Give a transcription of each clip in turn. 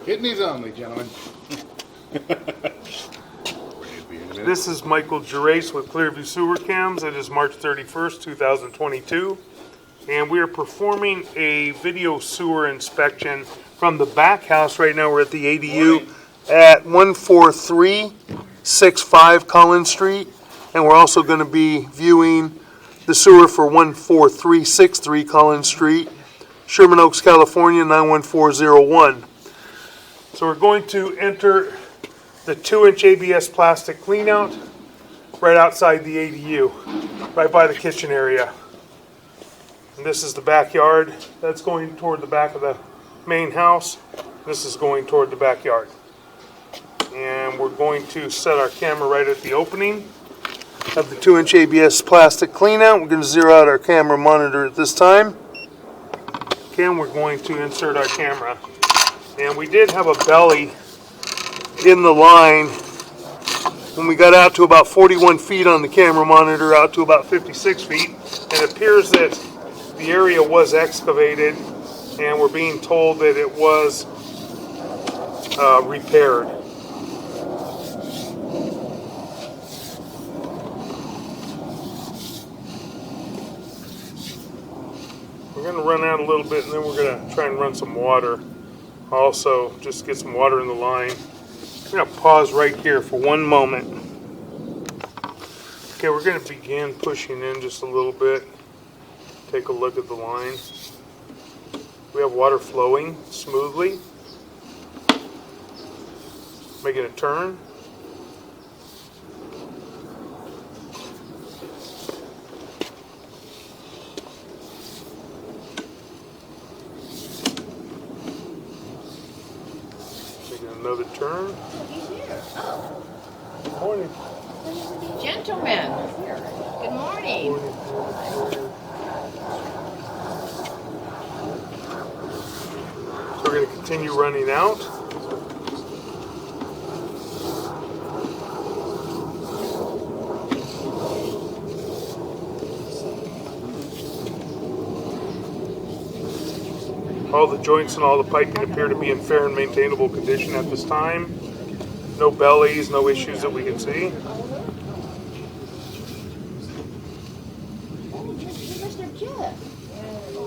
Kidneys only, gentlemen. This is Michael Gerace with Clearview Sewer Cams. It is March 31st, 2022. And we are performing a video sewer inspection from the back house. Right now we're at the ADU at 14365 Collins Street. And we're also going to be viewing the sewer for 14363 Collins Street, Sherman Oaks, California, 91401. So we're going to enter the 2-inch ABS plastic cleanout right outside the ADU, right by the kitchen area. And this is the backyard. That's going toward the back of the main house. This is going toward the backyard. And we're going to set our camera right at the opening of the 2-inch ABS plastic cleanout. We're going to zero out our camera monitor at this time. Okay, and we're going to insert our camera. And we did have a belly in the line when we got out to about 41 feet on the camera monitor, out to about 56 feet. And it appears that the area was excavated, and we're being told that it was repaired. We're going to run out a little bit, and then we're going to try and run some water. Also, just get some water in the line. I'm going to pause right here for one moment. Okay, we're going to begin pushing in just a little bit. Take a look at the line. We have water flowing smoothly. Making a turn. Another turn. Good morning. Gentlemen, good morning. So we're going to continue running out. All the joints and all the piping appear to be in fair and maintainable condition at this time. No bellies, no issues that we can see.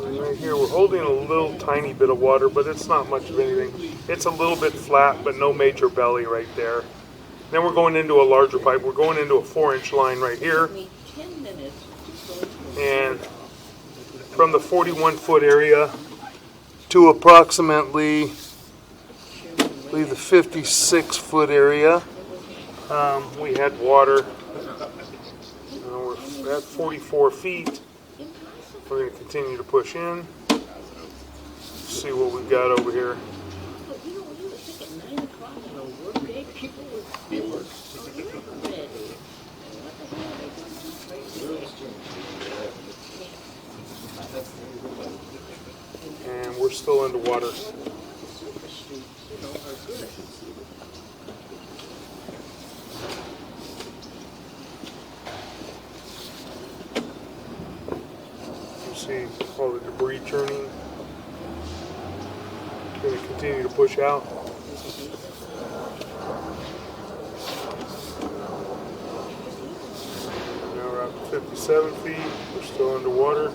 And right here we're holding a little tiny bit of water, but it's not much of anything. It's a little bit flat, but no major belly right there. Then we're going into a larger pipe. We're going into a 4-inch line right here. And from the 41-foot area to approximately, I believe, the 56-foot area, we had water. We're at 44 feet. We're going to continue to push in. See what we've got over here. And we're still underwater. You see all the debris churning. Going to continue to push out. Now we're up to 57 feet. We're still underwater.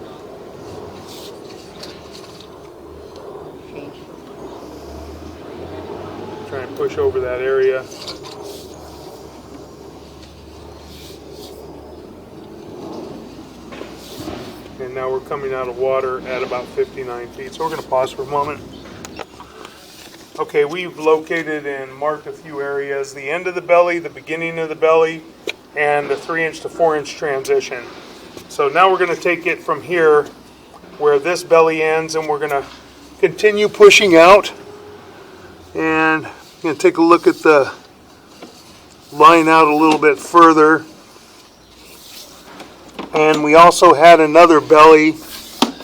Try and push over that area. And now we're coming out of water at about 59 feet. So we're going to pause for a moment. Okay, we've located and marked a few areas. The end of the belly, the beginning of the belly, and the 3-inch to 4-inch transition. So now we're going to take it from here where this belly ends, and we're going to continue pushing out. And I'm going to take a look at the line out a little bit further. And we also had another belly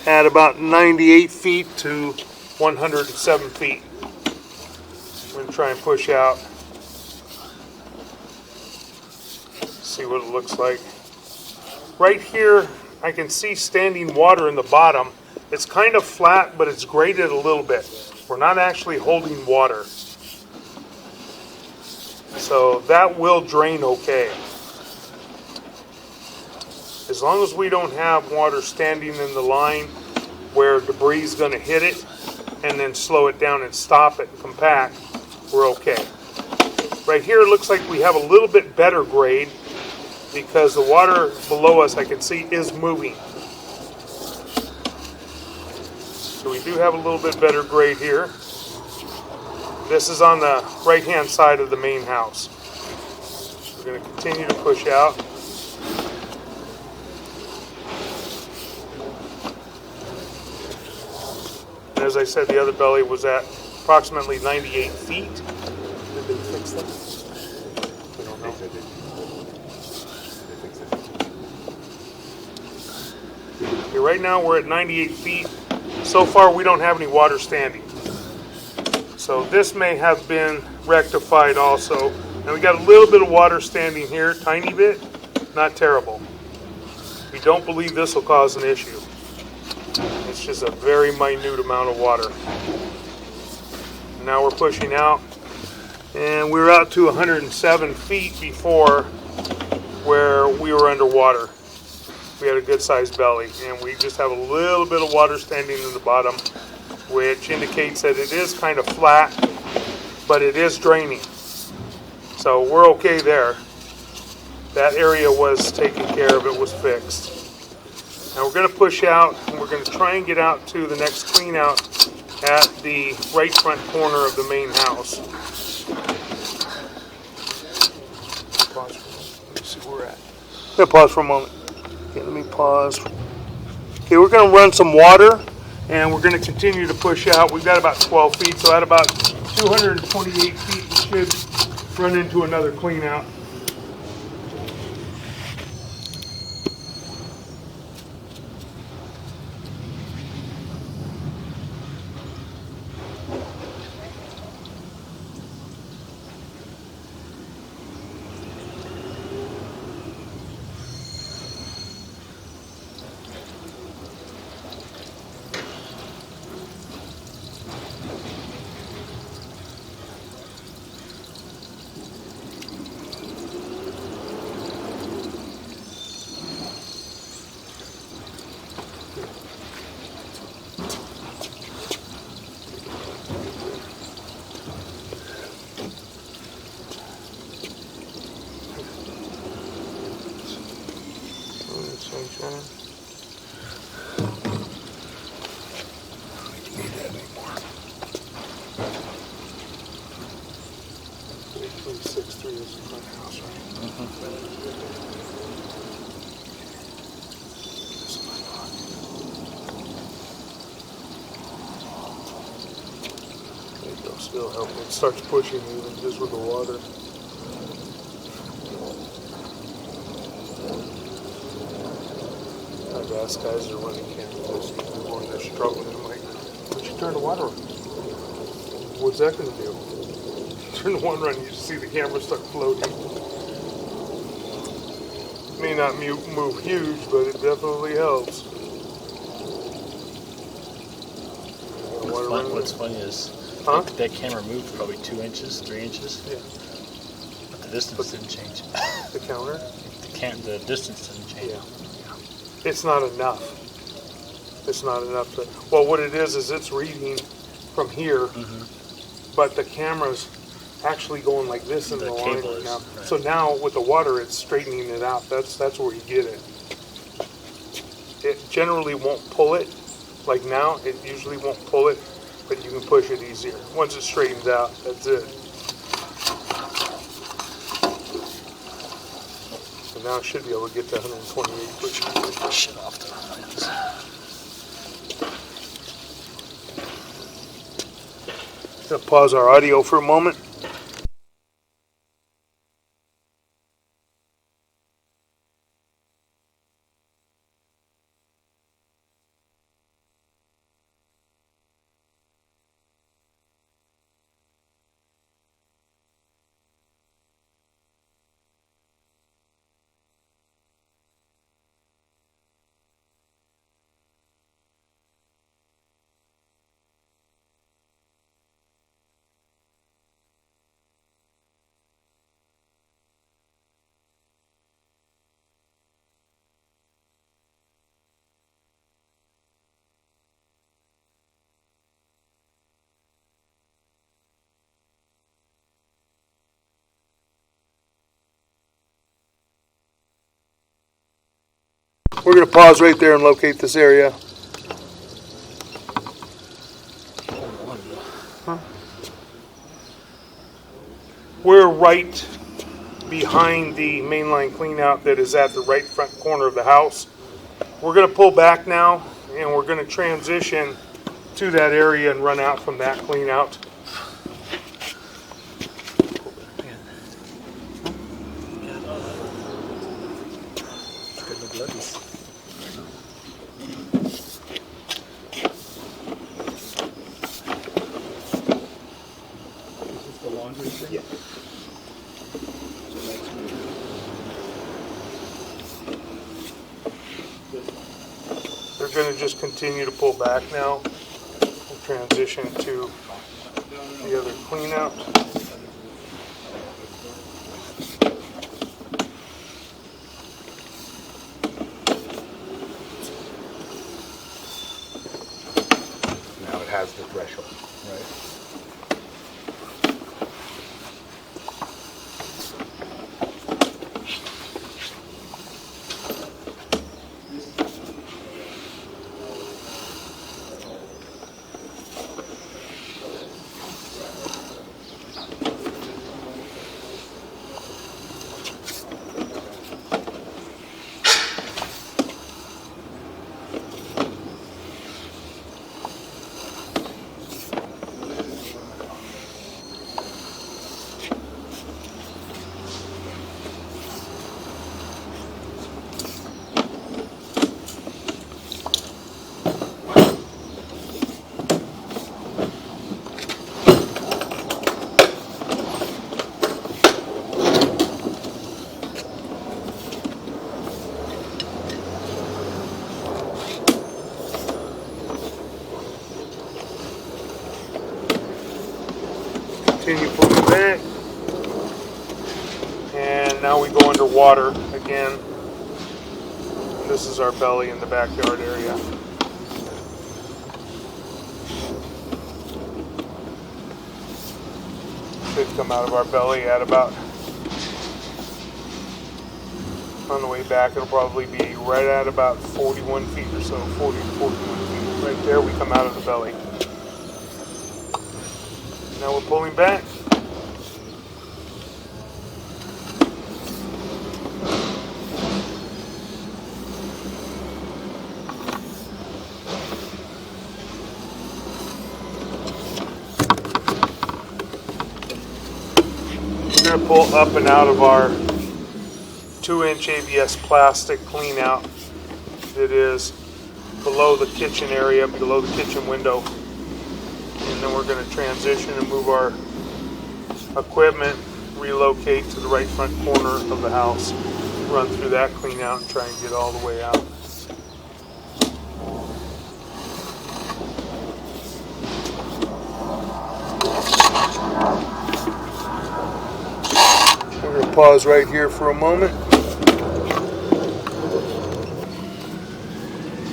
at about 98 feet to 107 feet. I'm going to try and push out. See what it looks like. Right here, I can see standing water in the bottom. It's kind of flat, but it's graded a little bit. We're not actually holding water. So that will drain okay. As long as we don't have water standing in the line where debris is going to hit it and then slow it down and stop it and compact, we're okay. Right here it looks like we have a little bit better grade because the water below us, I can see, is moving. So we do have a little bit better grade here. This is on the right-hand side of the main house. We're going to continue to push out. And as I said, the other belly was at approximately 98 feet. Did they fix that? We don't know. Okay, right now we're at 98 feet. So far we don't have any water standing. So this may have been rectified also. And we got a little bit of water standing here, tiny bit, not terrible. We don't believe this will cause an issue. It's just a very minute amount of water. Now we're pushing out, and we were out to 107 feet before where we were underwater. We had a good sized belly, and we just have a little bit of water standing in the bottom, which indicates that it is kind of flat, but it is draining. So we're okay there. That area was taken care of, it was fixed. Now we're going to push out, and we're going to try and get out to the next clean out at the right front corner of the main house. Pause for a moment. Let me see where we're at. I'm going to pause for a moment. Okay, let me pause. Okay, we're going to run some water, and we're going to continue to push out. We've got about 12 feet, so at about 228 feet, we should run into another clean out. Sherman. Need that anymore. 363 is the front house, right? This is my pocket. There you go, still helping. It starts pushing even just with the water. I've asked guys that are running cameras, when they're struggling, I'm like, why don't you turn the water on? What's that going to do? Turn the water on, you just see the camera start floating. May not move huge, but it definitely helps. What's funny is that camera moved probably 2 inches, 3 inches. Yeah. But the distance didn't change. The counter? The distance didn't change. Yeah. It's not enough. It's not enough to. Well, what it is it's reading from here, but the camera's actually going like this in the line cable right now. Right. So now with the water, it's straightening it out. That's where you get it. It generally won't pull it. Like now, it usually won't pull it, but you can push it easier. Once it straightens out, that's it. So now I should be able to get to 128 pushing. Shut off the Gonna pause our audio for a moment. We're going to pause right there and locate this area. We're right behind the mainline cleanout that is at the right front corner of the house. We're going to pull back now, and we're going to transition to that area and run out from that cleanout. Yeah. They're going to just continue to pull back now. We'll transition to the other cleanout. Now it has the threshold, right? Continue pulling back. And now we go underwater again. This is our belly in the backyard area. Should come out of our belly at about, on the way back, it'll probably be right at about 41 feet or so, 40 to 41 feet. Right there, we come out of the belly. Now we're pulling back. We're going to pull up and out of our 2-inch ABS plastic clean out that is below the kitchen area, below the kitchen window. And then we're going to transition and move our equipment, relocate to the right front corner of the house, run through that clean out and try and get all the way out. We're going to pause right here for a moment.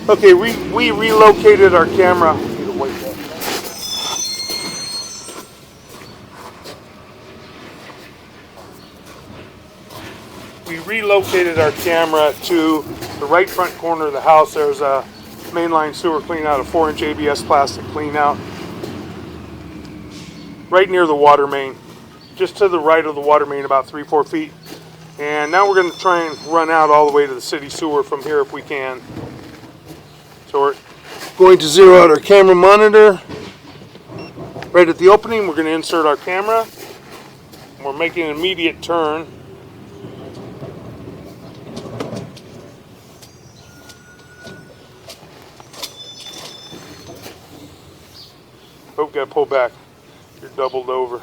Okay, we relocated our camera. We relocated our camera to the right front corner of the house. There's a mainline sewer clean out, a 4-inch ABS plastic clean out, right near the water main, just to the right of the water main, about 3-4 feet. And now we're going to try and run out all the way to the city sewer from here if we can. So we're going to zero out our camera monitor. Right at the opening, we're going to insert our camera. We're making an immediate turn. Oh, got to pull back. You're doubled over.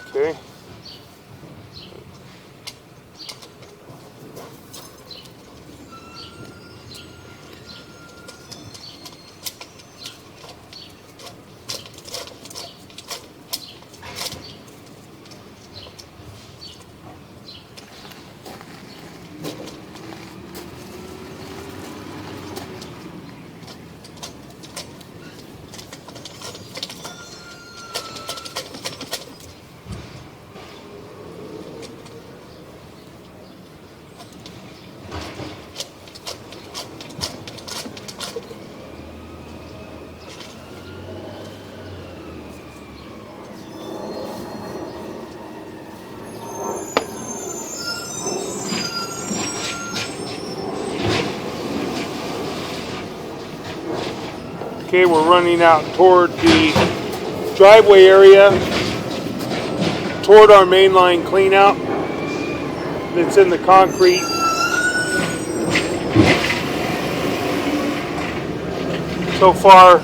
Okay. Okay, we're running out toward the driveway area, toward our mainline cleanout that's in the concrete. So far,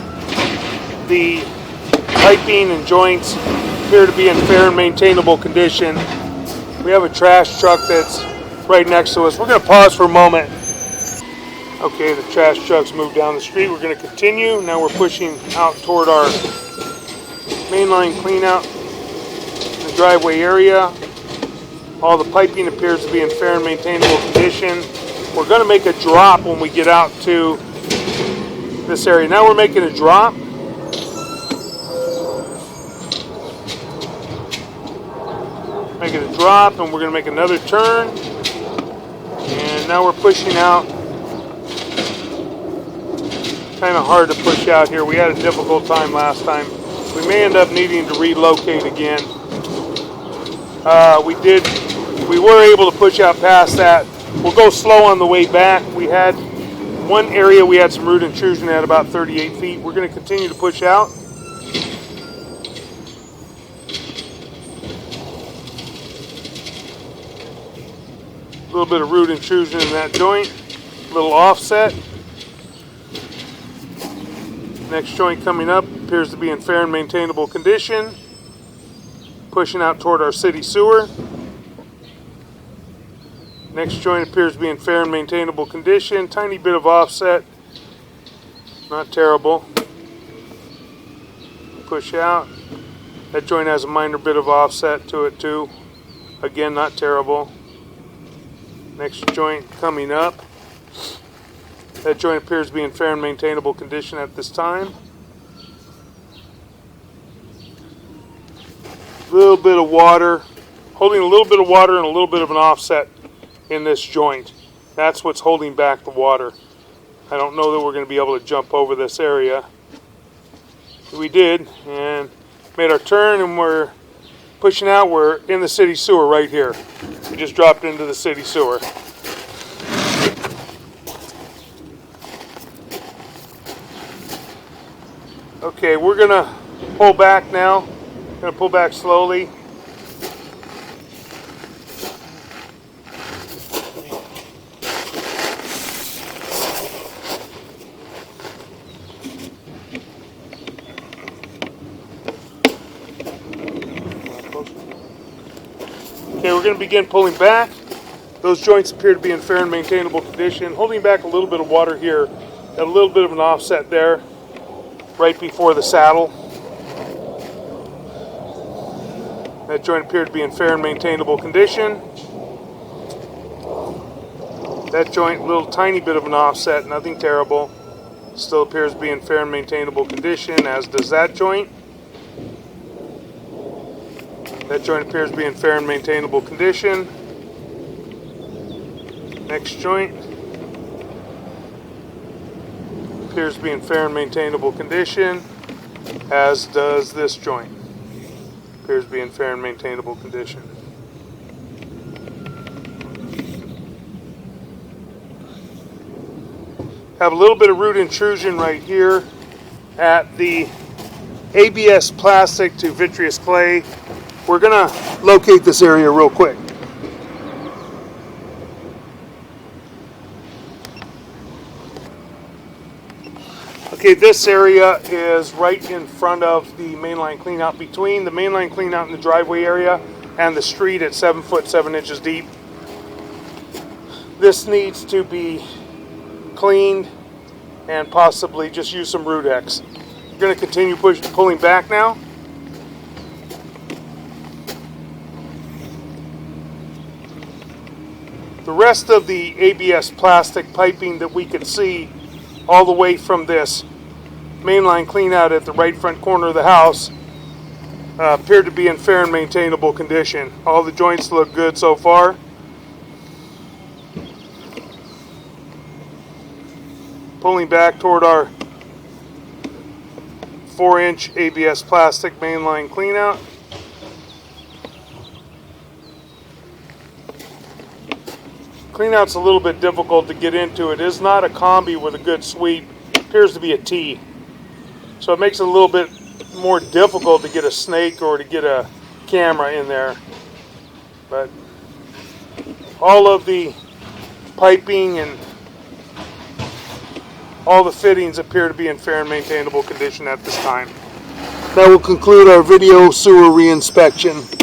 the piping and joints appear to be in fair and maintainable condition. We have a trash truck that's right next to us. We're going to pause for a moment. Okay, the trash truck's moved down the street. We're going to continue. Now we're pushing out toward our mainline cleanout in the driveway area. All the piping appears to be in fair and maintainable condition. We're going to make a drop when we get out to this area. Now we're making a drop. Making a drop, and we're going to make another turn. And now we're pushing out. Kind of hard to push out here. We had a difficult time last time. We may end up needing to relocate again. We were able to push out past that. We'll go slow on the way back. We had one area we had some root intrusion at about 38 feet. We're going to continue to push out. A little bit of root intrusion in that joint. A little offset. Next joint coming up appears to be in fair and maintainable condition. Pushing out toward our city sewer. Next joint appears to be in fair and maintainable condition. Tiny bit of offset. Not terrible. Push out. That joint has a minor bit of offset to it too. Again, not terrible. Next joint coming up. That joint appears to be in fair and maintainable condition at this time. A little bit of water, holding a little bit of water and a little bit of an offset in this joint. That's what's holding back the water. I don't know that we're going to be able to jump over this area. We did, and made our turn, and we're pushing out. We're in the city sewer right here. We just dropped into the city sewer. Okay, we're going to pull back now. Going to pull back slowly. Okay, we're going to begin pulling back. Those joints appear to be in fair and maintainable condition. Holding back a little bit of water here. Got a little bit of an offset there, right before the saddle. That joint appeared to be in fair and maintainable condition. That joint, a little tiny bit of an offset, nothing terrible. Still appears to be in fair and maintainable condition, as does that joint. That joint appears to be in fair and maintainable condition. Next joint appears to be in fair and maintainable condition, as does this joint. Appears to be in fair and maintainable condition. Have a little bit of root intrusion right here at the ABS plastic to vitreous clay. We're going to locate this area real quick. Okay, this area is right in front of the mainline cleanout, between the mainline cleanout in the driveway area and the street at 7 foot 7 inches deep. This needs to be cleaned and possibly just use some root X. We're going to continue pulling back now. The rest of the ABS plastic piping that we could see all the way from this mainline cleanout at the right front corner of the house appeared to be in fair and maintainable condition. All the joints look good so far. Pulling back toward our 4-inch ABS plastic mainline cleanout. Cleanout's a little bit difficult to get into. It is not a combi with a good sweep. It appears to be a T. So it makes it a little bit more difficult to get a snake or to get a camera in there. But all of the piping and all the fittings appear to be in fair and maintainable condition at this time. That will conclude our video sewer reinspection.